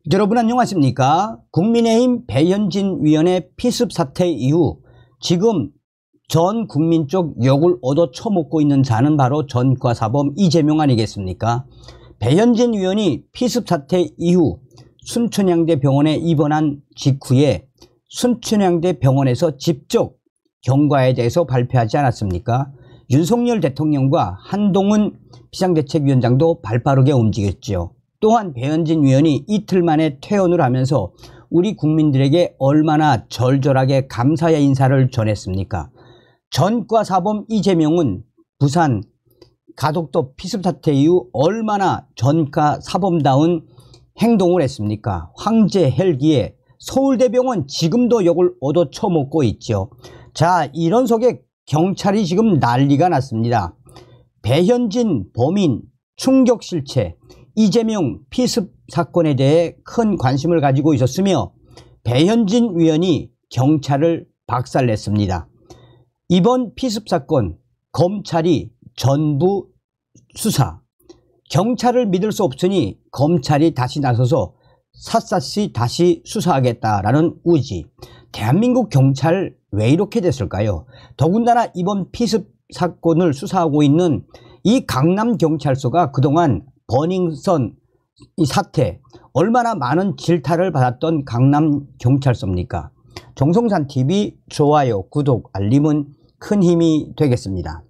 여러분 안녕하십니까? 국민의힘 배현진 위원의 피습 사태 이후 지금 전 국민 쪽 욕을 얻어 처먹고 있는 자는 바로 전과사범 이재명 아니겠습니까? 배현진 위원이 피습 사태 이후 순천향대 병원에 입원한 직후에 순천향대 병원에서 직접 경과에 대해서 발표하지 않았습니까? 윤석열 대통령과 한동훈 비상대책위원장도 발빠르게 움직였죠. 또한 배현진 위원이 이틀 만에 퇴원을 하면서 우리 국민들에게 얼마나 절절하게 감사의 인사를 전했습니까? 전과사범 이재명은 부산 가덕도 피습 사태 이후 얼마나 전과사범다운 행동을 했습니까? 황제 헬기에 서울대병원 지금도 욕을 얻어 처먹고 있죠. 자, 이런 속에 경찰이 지금 난리가 났습니다. 배현진 범인 충격 실체, 이재명 피습 사건에 대해 큰 관심을 가지고 있었으며 배현진 위원이 경찰을 박살냈습니다. 이번 피습 사건 검찰이 전부 수사, 경찰을 믿을 수 없으니 검찰이 다시 나서서 샅샅이 다시 수사하겠다라는 의지. 대한민국 경찰 왜 이렇게 됐을까요? 더군다나 이번 피습 사건을 수사하고 있는 이 강남경찰서가 그동안 버닝썬 이 사태 얼마나 많은 질타를 받았던 강남경찰서입니까? 정성산TV 좋아요, 구독, 알림은 큰 힘이 되겠습니다.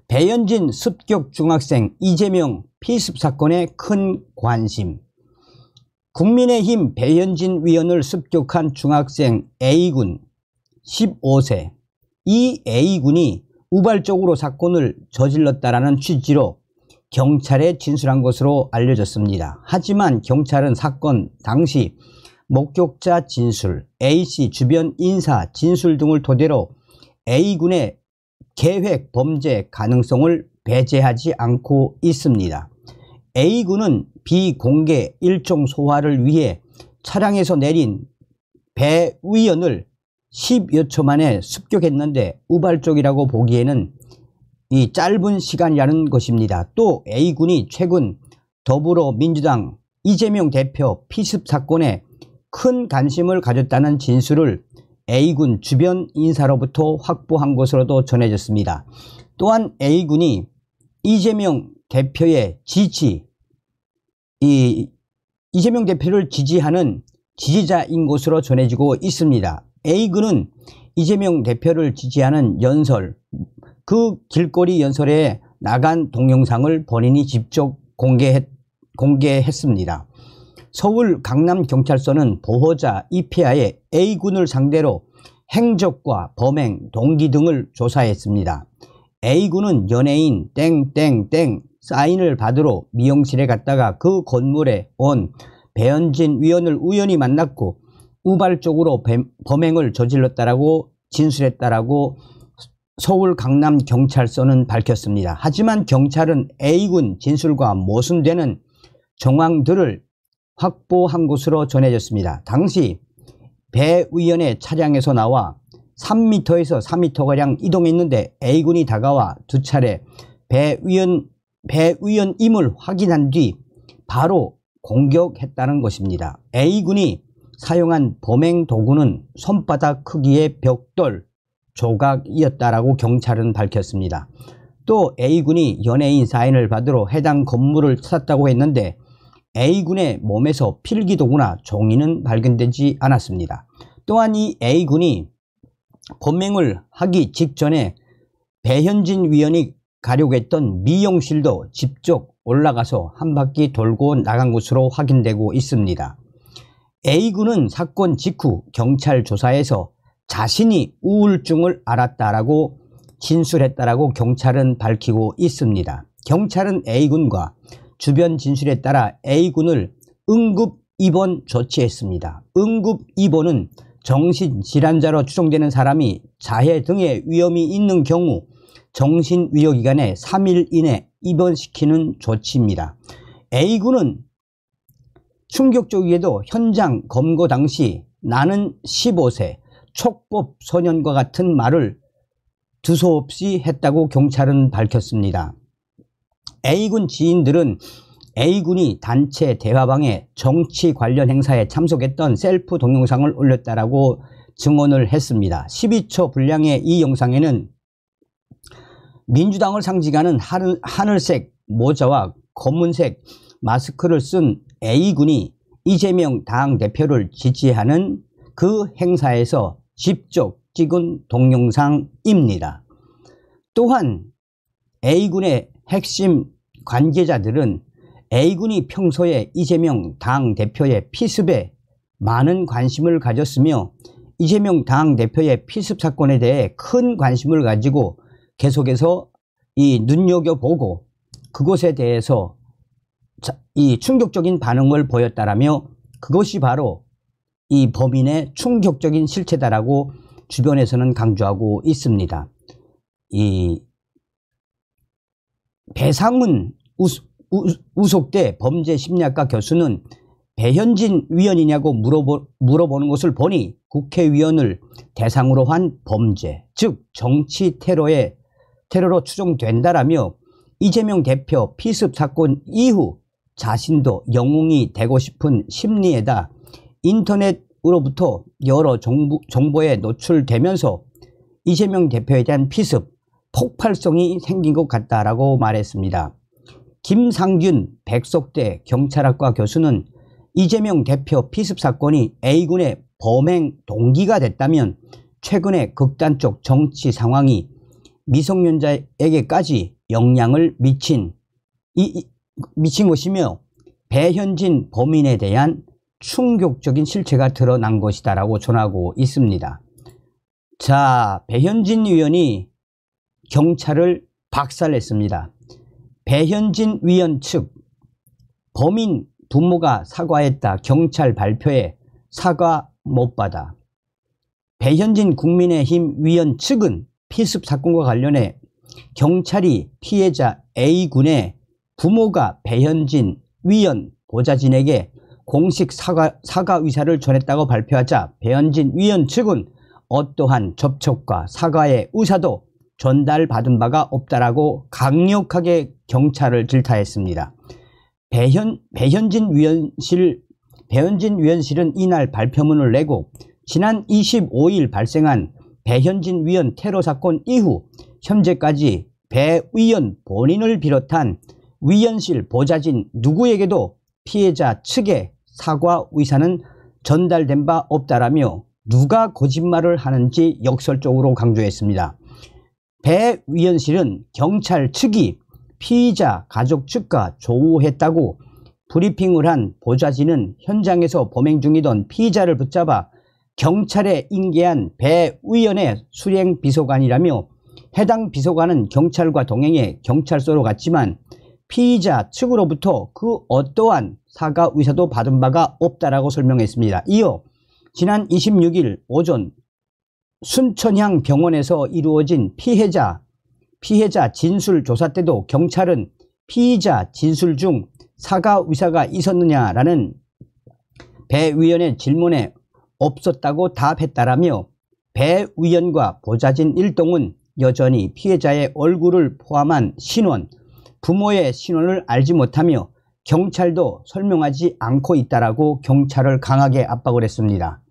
배현진 습격 중학생 이재명 피습 사건에 큰 관심. 국민의힘 배현진 위원을 습격한 중학생 A군 15세. 이 A군이 우발적으로 사건을 저질렀다라는 취지로 경찰에 진술한 것으로 알려졌습니다. 하지만 경찰은 사건 당시 목격자 진술, A씨 주변 인사 진술 등을 토대로 A군의 계획 범죄 가능성을 배제하지 않고 있습니다. A군은 비공개 일종 소화를 위해 차량에서 내린 배 위원을 10여 초 만에 습격했는데 우발적이라고 보기에는 이 짧은 시간이라는 것입니다. 또 A군이 최근 더불어민주당 이재명 대표 피습 사건에 큰 관심을 가졌다는 진술을 A군 주변 인사로부터 확보한 것으로도 전해졌습니다. 또한 A군이 이재명 대표의 이재명 대표를 지지하는 지지자인 것으로 전해지고 있습니다. A군은 이재명 대표를 지지하는 연설, 그 길거리 연설에 나간 동영상을 본인이 직접 공개했습니다. 서울 강남경찰서는 보호자 입회하에 A군을 상대로 행적과 범행, 동기 등을 조사했습니다. A군은 연예인 땡땡땡 사인을 받으러 미용실에 갔다가 그 건물에 온 배현진 위원을 우연히 만났고 우발적으로 범행을 저질렀다라고 진술했다라고 서울 강남경찰서는 밝혔습니다. 하지만 경찰은 A군 진술과 모순되는 정황들을 확보한 것으로 전해졌습니다. 당시 배 위원의 차량에서 나와 3m에서 4m가량 이동했는데 A군이 다가와 두 차례 배 위원임을 확인한 뒤 바로 공격했다는 것입니다. A군이 사용한 범행 도구는 손바닥 크기의 벽돌 조각이었다라고 경찰은 밝혔습니다. 또 A군이 연예인 사인을 받으러 해당 건물을 찾았다고 했는데 A군의 몸에서 필기도구나 종이는 발견되지 않았습니다. 또한 이 A군이 범행을 하기 직전에 배현진 위원이 가려고 했던 미용실도 직접 올라가서 한 바퀴 돌고 나간 것으로 확인되고 있습니다. A군은 사건 직후 경찰 조사에서 자신이 우울증을 앓았다라고 진술했다라고 경찰은 밝히고 있습니다. 경찰은 A군과 주변 진술에 따라 A군을 응급 입원 조치했습니다. 응급 입원은 정신질환자로 추정되는 사람이 자해 등의 위험이 있는 경우 정신위료기관에 3일 이내 입원시키는 조치입니다. A군은 충격적이게도 현장 검거 당시 나는 15세 촉법 소년과 같은 말을 두서없이 했다고 경찰은 밝혔습니다. A군 지인들은 A군이 단체 대화방에 정치 관련 행사에 참석했던 셀프 동영상을 올렸다라고 증언을 했습니다. 12초 분량의 이 영상에는 민주당을 상징하는 하늘색 모자와 검은색 마스크를 쓴 A군이 이재명 당대표를 지지하는 그 행사에서 직접 찍은 동영상입니다. 또한 A군의 핵심 관계자들은 A군이 평소에 이재명 당대표의 피습에 많은 관심을 가졌으며 이재명 당대표의 피습 사건에 대해 큰 관심을 가지고 계속해서 이 눈여겨보고 그것에 대해서 이 충격적인 반응을 보였다라며 그것이 바로 이 범인의 충격적인 실체다라고 주변에서는 강조하고 있습니다. 이 배상훈 우석대 범죄심리학과 교수는 배현진 위원이냐고 물어보는 것을 보니 국회의원을 대상으로 한 범죄, 즉 정치 테러로 추정된다라며 이재명 대표 피습 사건 이후 자신도 영웅이 되고 싶은 심리에다 인터넷으로부터 여러 정보에 노출되면서 이재명 대표에 대한 피습, 폭발성이 생긴 것 같다라고 말했습니다. 김상균 백석대 경찰학과 교수는 이재명 대표 피습 사건이 A군의 범행 동기가 됐다면 최근의 극단적 정치 상황이 미성년자에게까지 영향을 미친 것이며 배현진 범인에 대한 충격적인 실체가 드러난 것이다라고 전하고 있습니다. 자, 배현진 위원이 경찰을 박살냈습니다. 배현진 위원 측 범인 부모가 사과했다. 경찰 발표에 사과 못 받아. 배현진 국민의힘 위원 측은 피습 사건과 관련해 경찰이 피해자 A군의 부모가 배현진 위원 보좌진에게 공식 사과 의사를 전했다고 발표하자 배현진 위원 측은 어떠한 접촉과 사과의 의사도 전달받은 바가 없다라고 강력하게 경찰을 질타했습니다. 배현진 위원실은 이날 발표문을 내고 지난 25일 발생한 배현진 위원 테러 사건 이후 현재까지 배 위원 본인을 비롯한 위원실 보좌진 누구에게도 피해자 측의 사과 의사는 전달된 바 없다라며 누가 거짓말을 하는지 역설적으로 강조했습니다. 배 위원실은 경찰 측이 피의자 가족 측과 조우했다고 브리핑을 한 보좌진은 현장에서 범행 중이던 피의자를 붙잡아 경찰에 인계한 배 의원의 수행 비서관이라며 해당 비서관은 경찰과 동행해 경찰서로 갔지만 피의자 측으로부터 그 어떠한 사과 의사도 받은 바가 없다라고 설명했습니다. 이어 지난 26일 오전 순천향 병원에서 이루어진 피해자 진술 조사 때도 경찰은 피의자 진술 중 사과 의사가 있었느냐라는 배 위원의 질문에 없었다고 답했다라며 배 위원과 보좌진 일동은 여전히 피해자의 얼굴을 포함한 신원, 부모의 신원을 알지 못하며 경찰도 설명하지 않고 있다라고 경찰을 강하게 압박을 했습니다.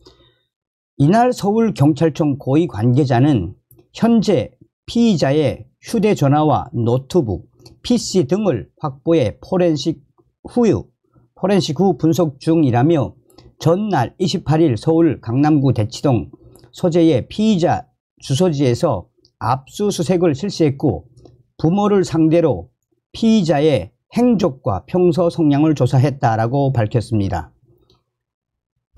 이날 서울경찰청 고위 관계자는 현재 피의자의 휴대전화와 노트북, PC 등을 확보해 포렌식 후 분석 중이라며 전날 28일 서울 강남구 대치동 소재의 피의자 주소지에서 압수수색을 실시했고 부모를 상대로 피의자의 행적과 평소 성향을 조사했다라고 밝혔습니다.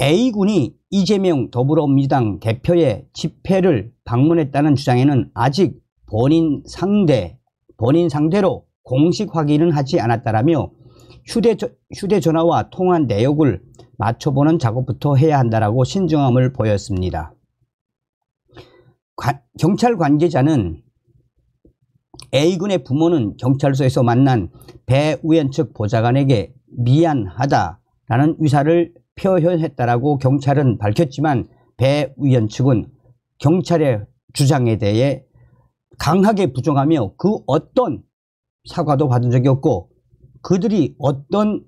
A군이 이재명 더불어민주당 대표의 집회를 방문했다는 주장에는 아직 본인 상대로 공식 확인은 하지 않았다라며 휴대전화와 통화 내역을 맞춰보는 작업부터 해야 한다라고 신중함을 보였습니다. 경찰 관계자는 A군의 부모는 경찰서에서 만난 배 의원 측 보좌관에게 미안하다라는 의사를 표현했다라고 경찰은 밝혔지만 배 의원 측은 경찰의 주장에 대해 강하게 부정하며 그 어떤 사과도 받은 적이 없고 그들이 어떤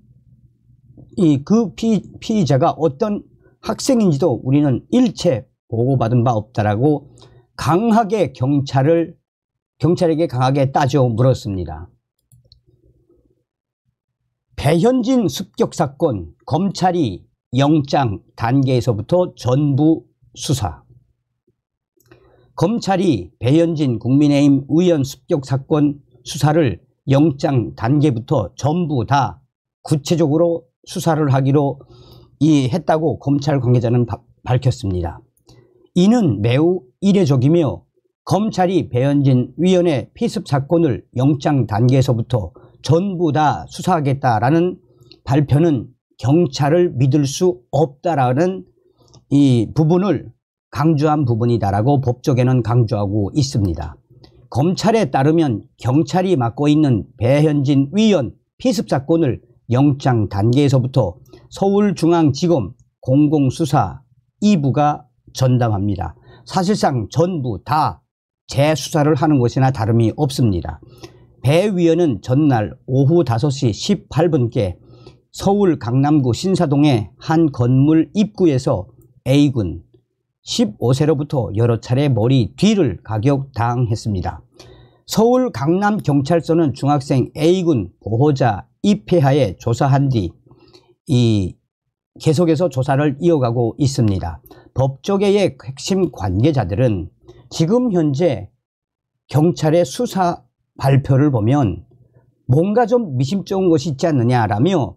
그 피의자가 어떤 학생인지도 우리는 일체 보고받은 바 없다라고 강하게 경찰에게 강하게 따져 물었습니다. 배현진 습격 사건 검찰이 영장 단계에서부터 전부 수사. 검찰이 배현진 국민의힘 의원 습격 사건 수사를 영장 단계부터 전부 다 구체적으로 수사를 하기로 했다고 검찰 관계자는 밝혔습니다. 이는 매우 이례적이며 검찰이 배현진 위원의 피습 사건을 영장 단계에서부터 전부 다 수사하겠다라는 발표는 경찰을 믿을 수 없다라는 이 부분을 강조한 부분이다라고 법조계는 강조하고 있습니다. 검찰에 따르면 경찰이 맡고 있는 배현진 위원 피습 사건을 영장 단계에서부터 서울중앙지검 공공수사 2부가 전담합니다. 사실상 전부 다 재수사를 하는 것이나 다름이 없습니다. 배 위원은 전날 오후 5시 18분께 서울 강남구 신사동의 한 건물 입구에서 A군 15세로부터 여러 차례 머리 뒤를 가격당했습니다. 서울 강남경찰서는 중학생 A군 보호자 입회하에 조사한 뒤 계속해서 조사를 이어가고 있습니다. 법조계의 핵심 관계자들은 지금 현재 경찰의 수사 발표를 보면 뭔가 좀 미심쩍은 것이 있지 않느냐라며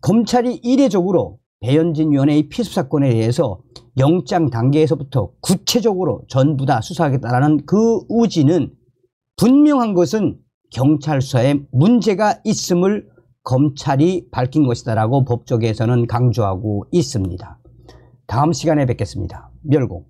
검찰이 이례적으로 배현진 위원의 피습 사건에 대해서 영장 단계에서부터 구체적으로 전부 다 수사하겠다는 그 의지는 분명한 것은 경찰 수사에 문제가 있음을 검찰이 밝힌 것이다라고 법조계에서는 강조하고 있습니다. 다음 시간에 뵙겠습니다. 멸공.